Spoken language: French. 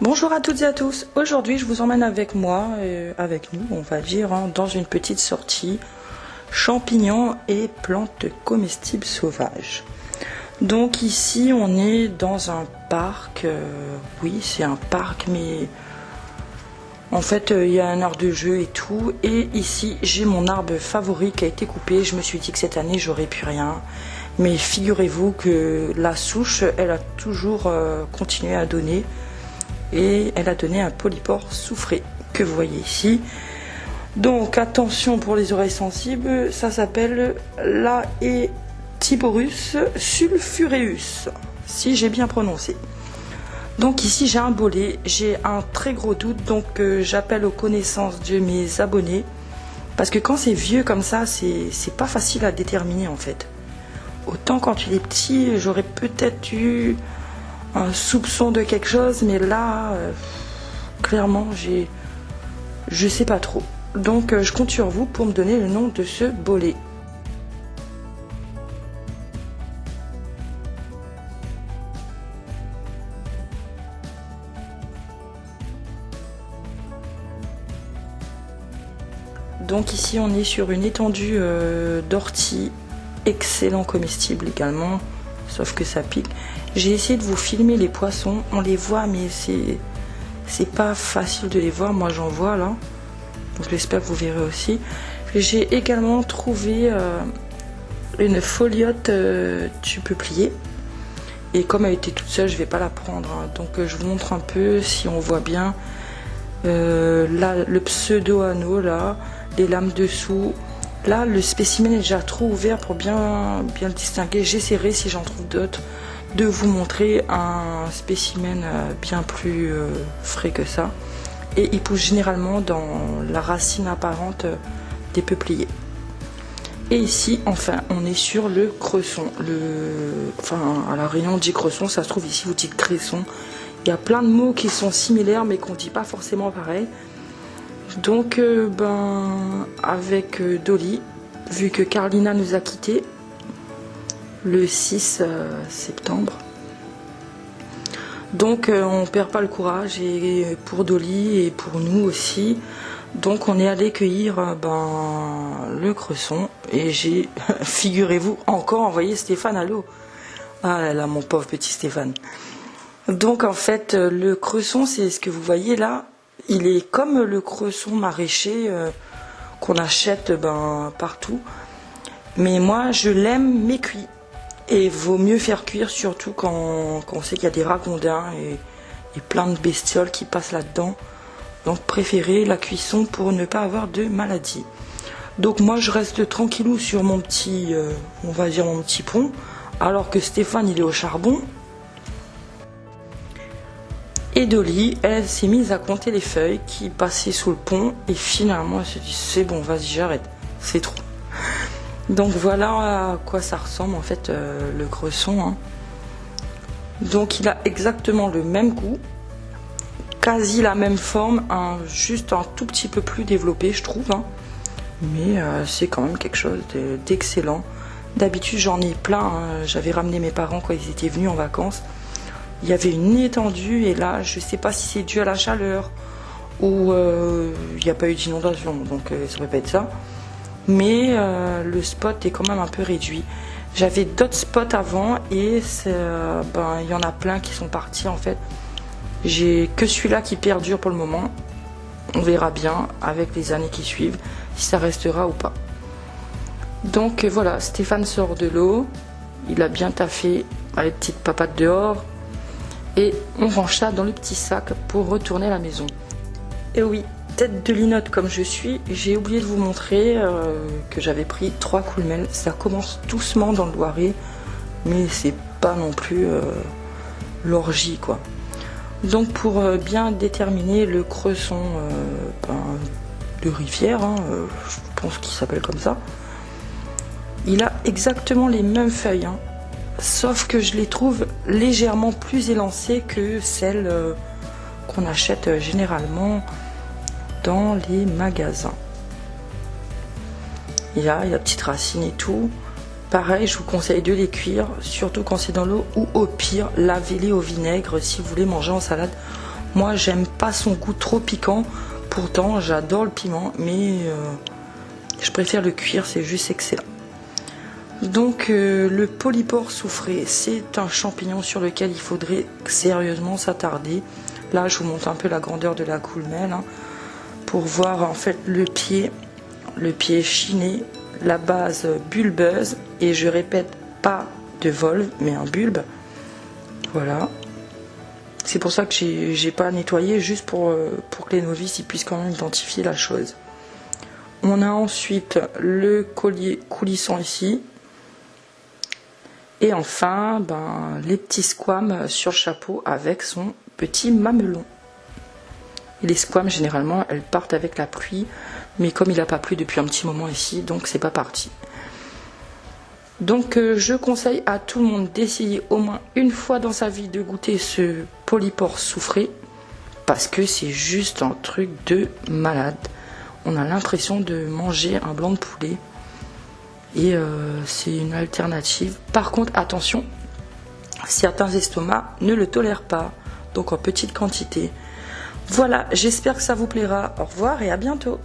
Bonjour à toutes et à tous, aujourd'hui je vous emmène avec moi, avec nous on va dire, dans une petite sortie champignons et plantes comestibles sauvages. Donc ici on est dans un parc, oui c'est un parc mais en fait il y a un arbre de jeu et tout, et ici j'ai mon arbre favori qui a été coupé. Je me suis dit que cette année j'aurais plus rien, mais figurez-vous que la souche elle a toujours continué à donner. Et elle a donné un polypore soufré que vous voyez ici. Donc attention pour les oreilles sensibles, ça s'appelle Laetiporus sulfureus, si j'ai bien prononcé. Donc ici j'ai un bolet, j'ai un très gros doute, donc j'appelle aux connaissances de mes abonnés, parce que quand c'est vieux comme ça, c'est pas facile à déterminer en fait. Autant quand il est petit, j'aurais peut-être eu un soupçon de quelque chose, mais là clairement je sais pas trop, donc je compte sur vous pour me donner le nom de ce bolet. Donc ici on est sur une étendue d'ortie, excellent comestible également, sauf que ça pique. J'ai essayé de vous filmer les poissons, on les voit mais c'est pas facile de les voir, moi j'en vois là, donc j'espère que vous verrez aussi. J'ai également trouvé une foliote du peuplier, et comme elle était toute seule je vais pas la prendre, donc je vous montre un peu si on voit bien là, le pseudo-anneau là, les lames dessous. Là le spécimen est déjà trop ouvert pour bien le distinguer. J'essaierai, si j'en trouve d'autres, de vous montrer un spécimen bien plus frais que ça, et il pousse généralement dans la racine apparente des peupliers. Et ici enfin on est sur le cresson, à la Réunion on dit cresson, ça se trouve ici vous dites cresson. Il y a plein de mots qui sont similaires mais qu'on dit pas forcément pareil. Donc avec Dolly, vu que Carlina nous a quittés le 6 septembre, donc on perd pas le courage, et pour Dolly et pour nous aussi, donc on est allé cueillir le cresson, et j'ai figurez-vous encore envoyé Stéphane à l'eau. Ah là là, mon pauvre petit Stéphane. Donc en fait le cresson, c'est ce que vous voyez là, il est comme le cresson maraîcher qu'on achète partout, mais moi je l'aime mécuit. Et vaut mieux faire cuire, surtout quand on sait qu'il y a des ragondins et plein de bestioles qui passent là-dedans. Donc préférez la cuisson pour ne pas avoir de maladie. Donc moi je reste tranquillou sur mon petit, on va dire mon petit pont, alors que Stéphane il est au charbon. Et Dolly, elle s'est mise à compter les feuilles qui passaient sous le pont, et finalement elle se dit c'est bon, vas-y j'arrête, c'est trop. Donc voilà à quoi ça ressemble en fait le cresson. Donc il a exactement le même goût, quasi la même forme, juste un tout petit peu plus développé je trouve, mais c'est quand même quelque chose d'excellent. D'habitude j'en ai plein, j'avais ramené mes parents quand ils étaient venus en vacances, il y avait une étendue, et là je sais pas si c'est dû à la chaleur ou il n'y a pas eu d'inondation, donc ça ne peut pas être ça. Mais le spot est quand même un peu réduit. J'avais d'autres spots avant, et il y en a plein qui sont partis en fait. J'ai que celui-là qui perdure pour le moment. On verra bien avec les années qui suivent si ça restera ou pas. Donc voilà, Stéphane sort de l'eau, il a bien taffé les petites papates dehors, et on range ça dans le petit sac pour retourner à la maison. Et oui, tête de linotte comme je suis, j'ai oublié de vous montrer que j'avais pris 3 coulmelles. Ça commence doucement dans le Loiret, mais c'est pas non plus l'orgie quoi. Donc pour bien déterminer le cresson de rivière, je pense qu'il s'appelle comme ça, il a exactement les mêmes feuilles, sauf que je les trouve légèrement plus élancées que celles qu'on achète généralement dans les magasins. Il y a la petite racine et tout. Pareil, je vous conseille de les cuire, surtout quand c'est dans l'eau, ou au pire, lavez-les au vinaigre si vous voulez manger en salade. Moi, j'aime pas son goût trop piquant. Pourtant, j'adore le piment, mais je préfère le cuire, c'est juste excellent. Donc, le polypore soufré, c'est un champignon sur lequel il faudrait sérieusement s'attarder. Là, je vous montre un peu la grandeur de la coulmelle, hein, pour voir en fait le pied chiné, la base bulbeuse, et je répète, pas de volve, mais un bulbe. Voilà. C'est pour ça que j'ai pas nettoyé, juste pour que les novices ils puissent quand même identifier la chose. On a ensuite le collier coulissant ici. Et enfin, les petits squames sur le chapeau avec son petit mamelon. Et les squames, généralement, elles partent avec la pluie. Mais comme il n'a pas plu depuis un petit moment ici, donc c'est pas parti. Donc je conseille à tout le monde d'essayer au moins une fois dans sa vie de goûter ce polypore soufré. Parce que c'est juste un truc de malade. On a l'impression de manger un blanc de poulet. Et c'est une alternative. Par contre, attention, certains estomacs ne le tolèrent pas. Donc en petite quantité. Voilà, j'espère que ça vous plaira. Au revoir et à bientôt.